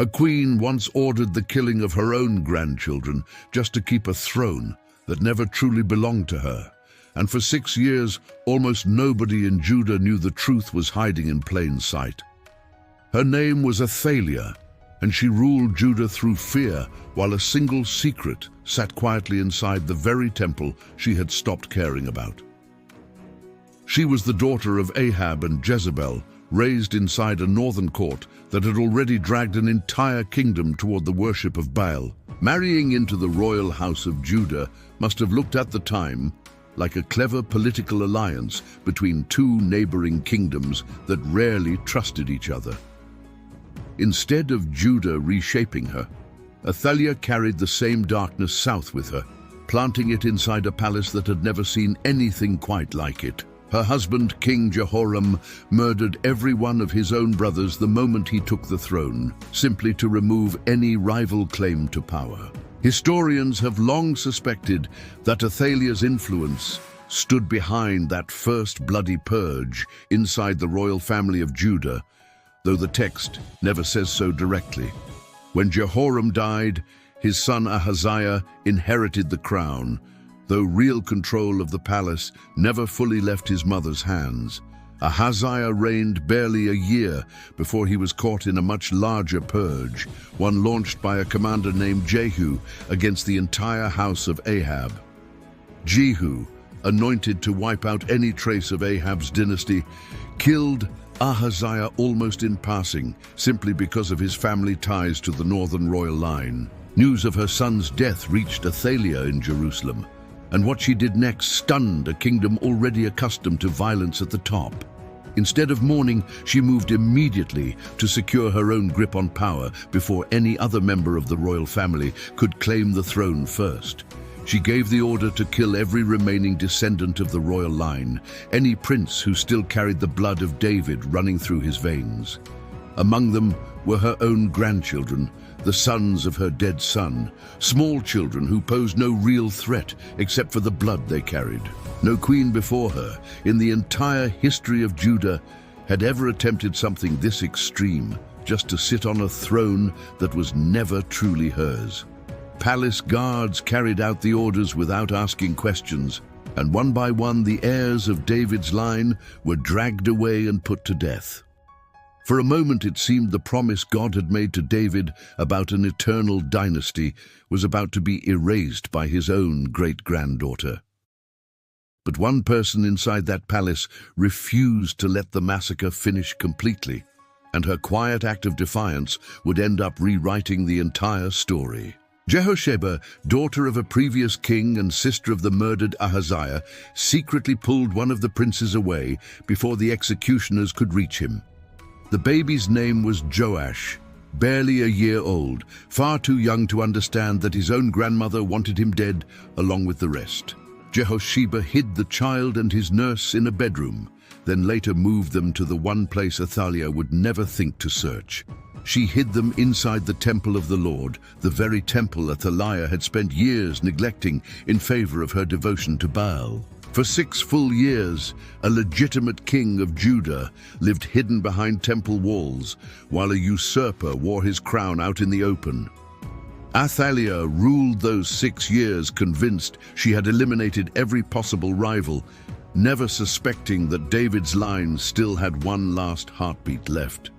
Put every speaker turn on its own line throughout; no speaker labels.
A queen once ordered the killing of her own grandchildren just to keep a throne that never truly belonged to her. And for 6 years, almost nobody in Judah knew the truth was hiding in plain sight. Her name was Athaliah, and she ruled Judah through fear, while a single secret sat quietly inside the very temple she had stopped caring about. She was the daughter of Ahab and Jezebel, raised inside a northern court that had already dragged an entire kingdom toward the worship of Baal. Marrying into the royal house of Judah must have looked at the time like a clever political alliance between two neighboring kingdoms that rarely trusted each other. Instead of Judah reshaping her, Athaliah carried the same darkness south with her, planting it inside a palace that had never seen anything quite like it. Her husband, King Jehoram, murdered every one of his own brothers the moment he took the throne, simply to remove any rival claim to power. Historians have long suspected that Athaliah's influence stood behind that first bloody purge inside the royal family of Judah, though the text never says so directly. When Jehoram died, his son Ahaziah inherited the crown, though real control of the palace never fully left his mother's hands. Ahaziah reigned barely a year before he was caught in a much larger purge, one launched by a commander named Jehu against the entire house of Ahab. Jehu, anointed to wipe out any trace of Ahab's dynasty, killed Ahaziah almost in passing, simply because of his family ties to the northern royal line. News of her son's death reached Athaliah in Jerusalem, and what she did next stunned a kingdom already accustomed to violence at the top. Instead of mourning, she moved immediately to secure her own grip on power before any other member of the royal family could claim the throne first. She gave the order to kill every remaining descendant of the royal line, any prince who still carried the blood of David running through his veins. Among them were her own grandchildren, the sons of her dead son, small children who posed no real threat except for the blood they carried. No queen before her, in the entire history of Judah, had ever attempted something this extreme, just to sit on a throne that was never truly hers. Palace guards carried out the orders without asking questions, and one by one the heirs of David's line were dragged away and put to death. For a moment it seemed the promise God had made to David about an eternal dynasty was about to be erased by his own great-granddaughter. But one person inside that palace refused to let the massacre finish completely, and her quiet act of defiance would end up rewriting the entire story. Jehosheba, daughter of a previous king and sister of the murdered Ahaziah, secretly pulled one of the princes away before the executioners could reach him. The baby's name was Joash, barely a year old, far too young to understand that his own grandmother wanted him dead along with the rest. Jehosheba hid the child and his nurse in a bedroom, then later moved them to the one place Athaliah would never think to search. She hid them inside the temple of the Lord, the very temple Athaliah had spent years neglecting in favor of her devotion to Baal. For 6 full years, a legitimate king of Judah lived hidden behind temple walls, while a usurper wore his crown out in the open. Athaliah ruled those 6 years convinced she had eliminated every possible rival, never suspecting that David's line still had one last heartbeat left.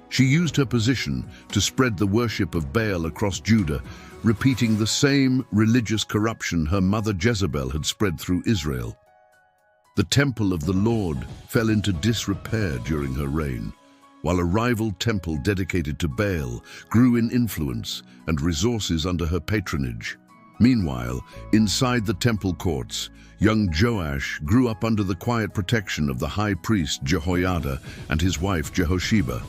She used her position to spread the worship of Baal across Judah, repeating the same religious corruption her mother Jezebel had spread through Israel. The temple of the Lord fell into disrepair during her reign, while a rival temple dedicated to Baal grew in influence and resources under her patronage. Meanwhile, inside the temple courts, young Joash grew up under the quiet protection of the high priest Jehoiada and his wife Jehosheba.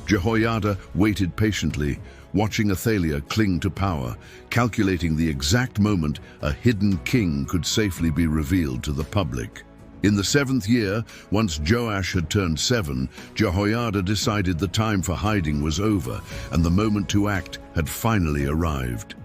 Jehoiada waited patiently, watching Athaliah cling to power, calculating the exact moment a hidden king could safely be revealed to the public. In the 7th year, once Joash had turned 7, Jehoiada decided the time for hiding was over and the moment to act had finally arrived.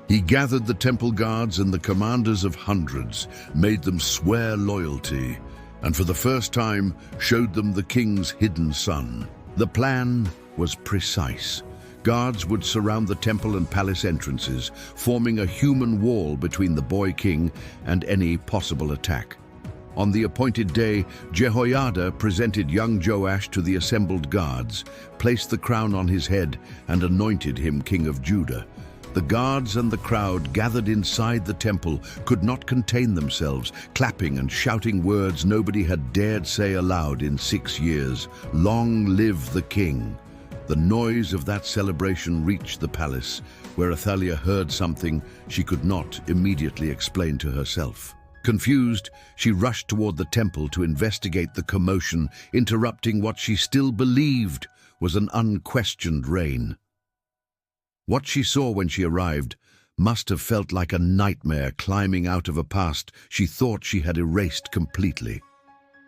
He gathered the temple guards and the commanders of hundreds, made them swear loyalty, and for the first time showed them the king's hidden son. The plan was precise: Guards would surround the temple and palace entrances, forming a human wall between the boy king and any possible attack. On the appointed day, Jehoiada presented young Joash to the assembled guards, placed the crown on his head, and anointed him king of Judah. The guards and the crowd gathered inside the temple could not contain themselves, clapping and shouting words nobody had dared say aloud in 6 years. "Long live the king!" The noise of that celebration reached the palace, where Athaliah heard something she could not immediately explain to herself. Confused, she rushed toward the temple to investigate the commotion, interrupting what she still believed was an unquestioned reign. What she saw when she arrived must have felt like a nightmare climbing out of a past she thought she had erased completely.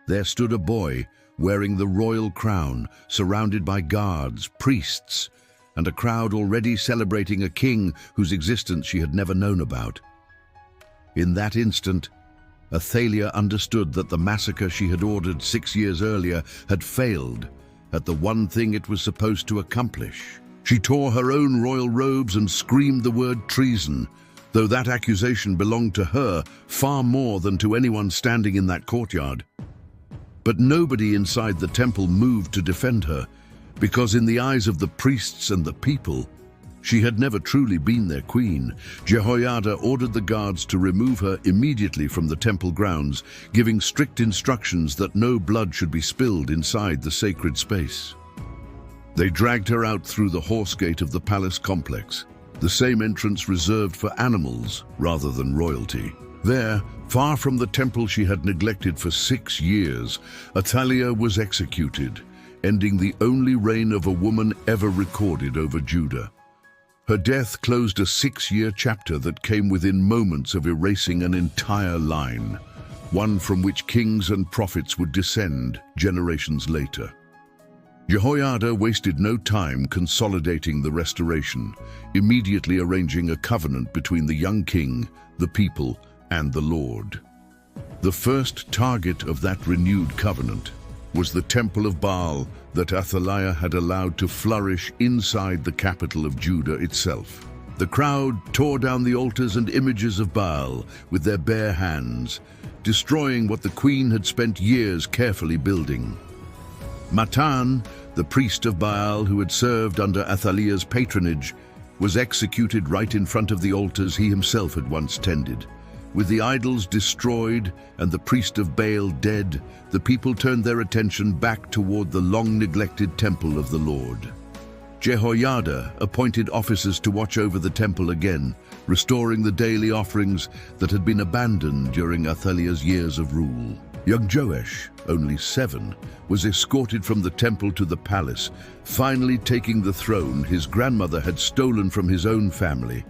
There stood a boy wearing the royal crown, surrounded by guards, priests, and a crowd already celebrating a king whose existence she had never known about. In that instant, Athaliah understood that the massacre she had ordered 6 years earlier had failed at the one thing it was supposed to accomplish. She tore her own royal robes and screamed the word treason, though that accusation belonged to her far more than to anyone standing in that courtyard. But nobody inside the temple moved to defend her, because in the eyes of the priests and the people, she had never truly been their queen. Jehoiada ordered the guards to remove her immediately from the temple grounds, giving strict instructions that no blood should be spilled inside the sacred space. They dragged her out through the horse gate of the palace complex, the same entrance reserved for animals rather than royalty. There, far from the temple she had neglected for 6 years, Athaliah was executed, ending the only reign of a woman ever recorded over Judah. Her death closed a 6-year chapter that came within moments of erasing an entire line, one from which kings and prophets would descend generations later. Jehoiada wasted no time consolidating the restoration, immediately arranging a covenant between the young king, the people, and the Lord. The first target of that renewed covenant was the temple of Baal that Athaliah had allowed to flourish inside the capital of Judah itself. The crowd tore down the altars and images of Baal with their bare hands, destroying what the queen had spent years carefully building. Matan, the priest of Baal who had served under Athaliah's patronage, was executed right in front of the altars he himself had once tended. With the idols destroyed and the priest of Baal dead, the people turned their attention back toward the long-neglected temple of the Lord. Jehoiada appointed officers to watch over the temple again, restoring the daily offerings that had been abandoned during Athaliah's years of rule. Young Joash, only 7, was escorted from the temple to the palace, finally taking the throne his grandmother had stolen from his own family.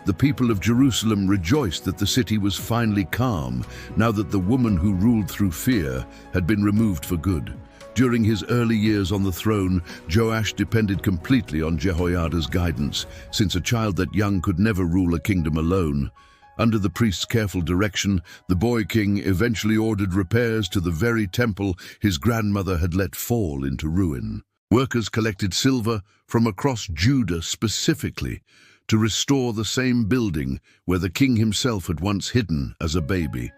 The people of Jerusalem rejoiced that the city was finally calm, now that the woman who ruled through fear had been removed for good. During his early years on the throne, Joash depended completely on Jehoiada's guidance, since a child that young could never rule a kingdom alone. Under the priest's careful direction, the boy king eventually ordered repairs to the very temple his grandmother had let fall into ruin. Workers collected silver from across Judah specifically to restore the same building where the king himself had once hidden as a baby.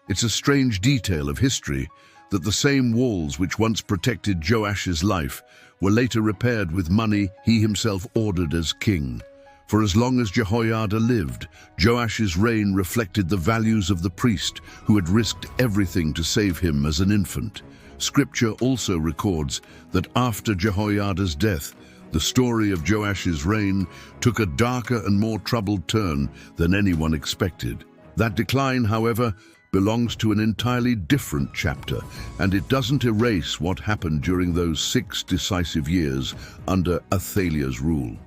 It's a strange detail of history that the same walls which once protected Joash's life were later repaired with money he himself ordered as king. For as long as Jehoiada lived, Joash's reign reflected the values of the priest who had risked everything to save him as an infant. Scripture also records that after Jehoiada's death, the story of Joash's reign took a darker and more troubled turn than anyone expected. That decline, however, belongs to an entirely different chapter, and it doesn't erase what happened during those 6 decisive years under Athaliah's rule.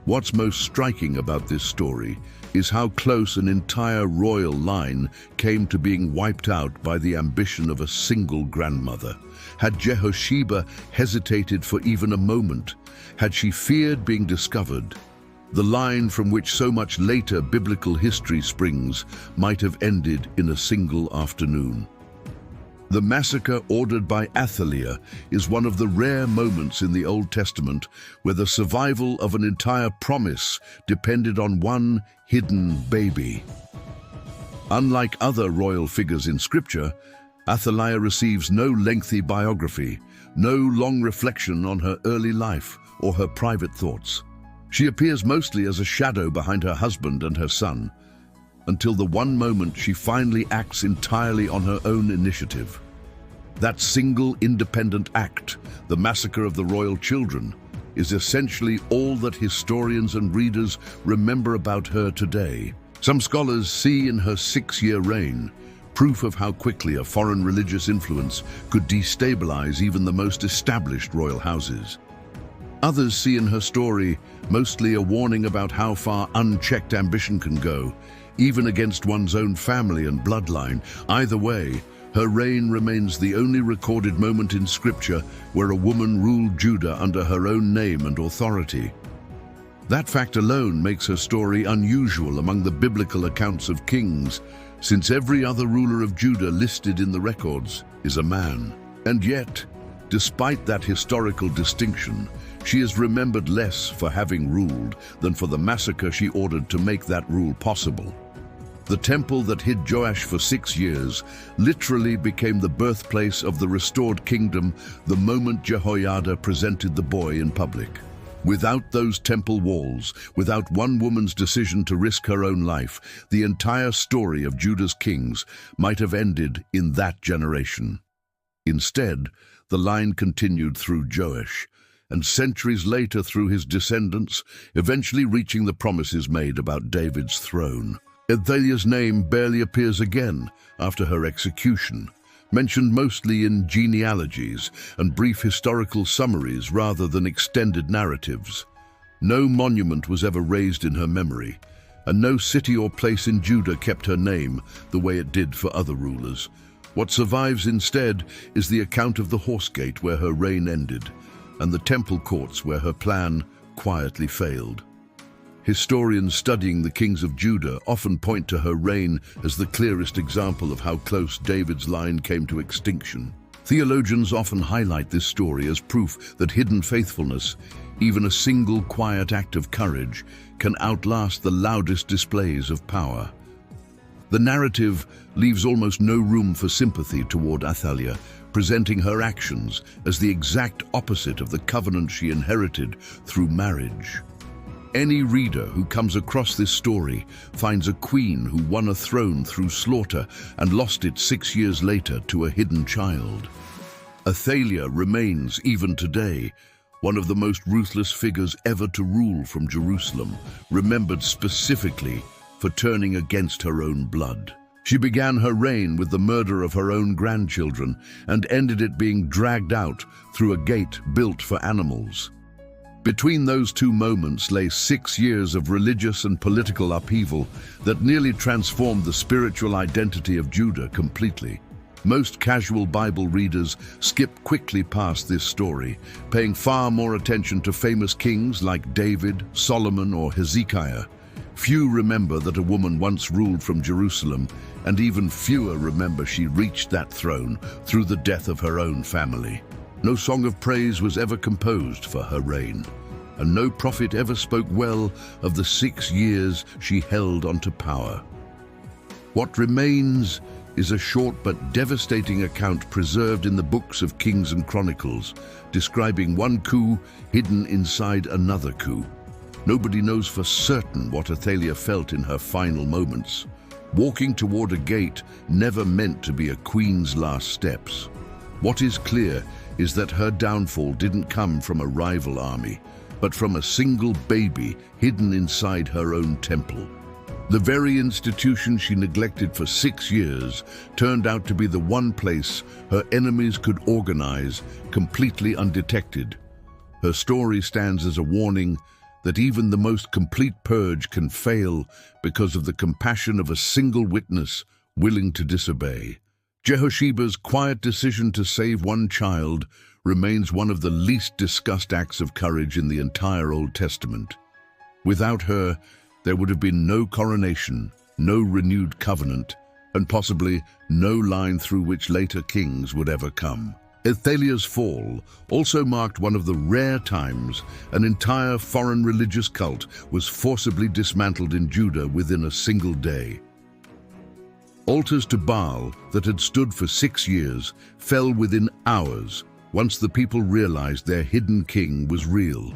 What's most striking about this story is how close an entire royal line came to being wiped out by the ambition of a single grandmother. Had Jehosheba hesitated for even a moment, had she feared being discovered, the line from which so much later biblical history springs might have ended in a single afternoon. The massacre ordered by Athaliah is one of the rare moments in the Old Testament where the survival of an entire promise depended on one hidden baby. Unlike other royal figures in Scripture, Athaliah receives no lengthy biography, no long reflection on her early life or her private thoughts. She appears mostly as a shadow behind her husband and her son, until the one moment she finally acts entirely on her own initiative. That single independent act, the massacre of the royal children, is essentially all that historians and readers remember about her today. Some scholars see in her 6-year reign proof of how quickly a foreign religious influence could destabilize even the most established royal houses. Others see in her story mostly a warning about how far unchecked ambition can go, even against one's own family and bloodline. Either way, her reign remains the only recorded moment in Scripture where a woman ruled Judah under her own name and authority. That fact alone makes her story unusual among the biblical accounts of kings, since every other ruler of Judah listed in the records is a man. And yet, despite that historical distinction, she is remembered less for having ruled than for the massacre she ordered to make that rule possible. The temple that hid Joash for 6 years literally became the birthplace of the restored kingdom the moment Jehoiada presented the boy in public. Without those temple walls, without one woman's decision to risk her own life, the entire story of Judah's kings might have ended in that generation. Instead, the line continued through Joash, and centuries later through his descendants, eventually reaching the promises made about David's throne. Athaliah's name barely appears again after her execution, mentioned mostly in genealogies and brief historical summaries rather than extended narratives. No monument was ever raised in her memory, and no city or place in Judah kept her name the way it did for other rulers. What survives instead is the account of the horse gate where her reign ended, and the temple courts where her plan quietly failed. Historians studying the kings of Judah often point to her reign as the clearest example of how close David's line came to extinction. Theologians often highlight this story as proof that hidden faithfulness, even a single quiet act of courage, can outlast the loudest displays of power. The narrative leaves almost no room for sympathy toward Athaliah, presenting her actions as the exact opposite of the covenant she inherited through marriage. Any reader who comes across this story finds a queen who won a throne through slaughter and lost it 6 years later to a hidden child. Athaliah remains, even today, one of the most ruthless figures ever to rule from Jerusalem, remembered specifically for turning against her own blood. She began her reign with the murder of her own grandchildren and ended it being dragged out through a gate built for animals. Between those two moments lay 6 years of religious and political upheaval that nearly transformed the spiritual identity of Judah completely. Most casual Bible readers skip quickly past this story, paying far more attention to famous kings like David, Solomon, or Hezekiah. Few remember that a woman once ruled from Jerusalem, and even fewer remember she reached that throne through the death of her own family. No song of praise was ever composed for her reign, and no prophet ever spoke well of the 6 years she held onto power. What remains is a short but devastating account preserved in the books of Kings and Chronicles, describing one coup hidden inside another coup. Nobody knows for certain what Athaliah felt in her final moments. Walking toward a gate never meant to be a queen's last steps. What is clear is that her downfall didn't come from a rival army, but from a single baby hidden inside her own temple. The very institution she neglected for 6 years turned out to be the one place her enemies could organize completely undetected. Her story stands as a warning that even the most complete purge can fail because of the compassion of a single witness willing to disobey. Jehosheba's quiet decision to save one child remains one of the least discussed acts of courage in the entire Old Testament. Without her, there would have been no coronation, no renewed covenant, and possibly no line through which later kings would ever come. Athaliah's fall also marked one of the rare times an entire foreign religious cult was forcibly dismantled in Judah within a single day. Altars to Baal that had stood for 6 years fell within hours once the people realized their hidden king was real.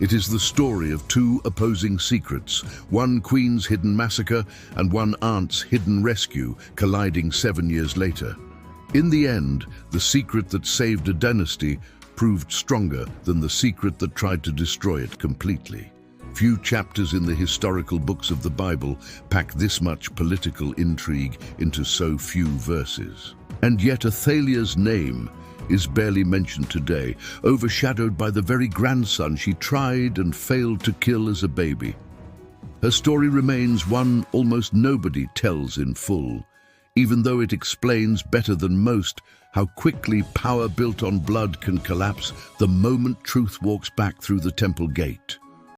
It is the story of two opposing secrets, one queen's hidden massacre and one aunt's hidden rescue, colliding 7 years later. In the end, the secret that saved a dynasty proved stronger than the secret that tried to destroy it completely. Few chapters in the historical books of the Bible pack this much political intrigue into so few verses. And yet Athaliah's name is barely mentioned today, overshadowed by the very grandson she tried and failed to kill as a baby. Her story remains one almost nobody tells in full, even though it explains better than most how quickly power built on blood can collapse the moment truth walks back through the temple gate.